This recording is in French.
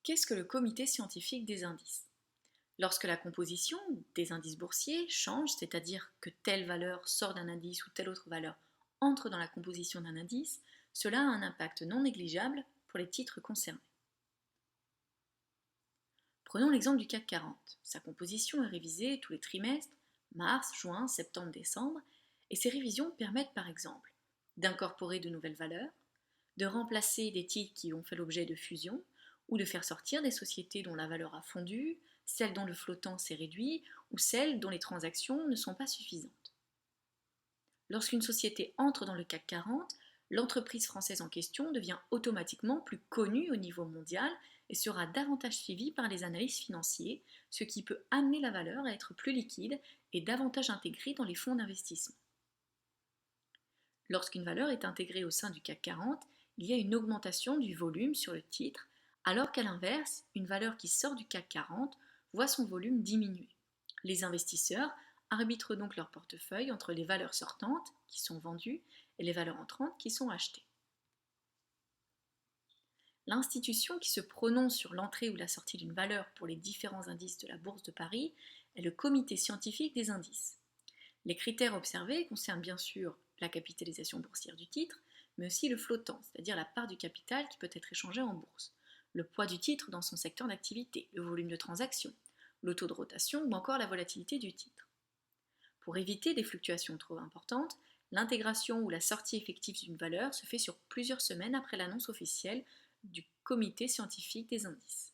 Qu'est-ce que le comité scientifique des indices? Lorsque la composition des indices boursiers change, c'est-à-dire que telle valeur sort d'un indice ou telle autre valeur entre dans la composition d'un indice, cela a un impact non négligeable pour les titres concernés. Prenons l'exemple du CAC 40. Sa composition est révisée tous les trimestres, mars, juin, septembre, décembre, et ces révisions permettent par exemple d'incorporer de nouvelles valeurs, de remplacer des titres qui ont fait l'objet de fusion, ou de faire sortir des sociétés dont la valeur a fondu, celles dont le flottant s'est réduit, ou celles dont les transactions ne sont pas suffisantes. Lorsqu'une société entre dans le CAC 40, l'entreprise française en question devient automatiquement plus connue au niveau mondial et sera davantage suivie par les analystes financiers, ce qui peut amener la valeur à être plus liquide et davantage intégrée dans les fonds d'investissement. Lorsqu'une valeur est intégrée au sein du CAC 40, il y a une augmentation du volume sur le titre, alors qu'à l'inverse, une valeur qui sort du CAC 40 voit son volume diminuer. Les investisseurs arbitrent donc leur portefeuille entre les valeurs sortantes, qui sont vendues, et les valeurs entrantes, qui sont achetées. L'institution qui se prononce sur l'entrée ou la sortie d'une valeur pour les différents indices de la Bourse de Paris est le Comité scientifique des indices. Les critères observés concernent bien sûr la capitalisation boursière du titre, mais aussi le flottant, c'est-à-dire la part du capital qui peut être échangée en bourse, le poids du titre dans son secteur d'activité, le volume de transaction, le taux de rotation ou encore la volatilité du titre. Pour éviter des fluctuations trop importantes, l'intégration ou la sortie effective d'une valeur se fait sur plusieurs semaines après l'annonce officielle du Comité scientifique des indices.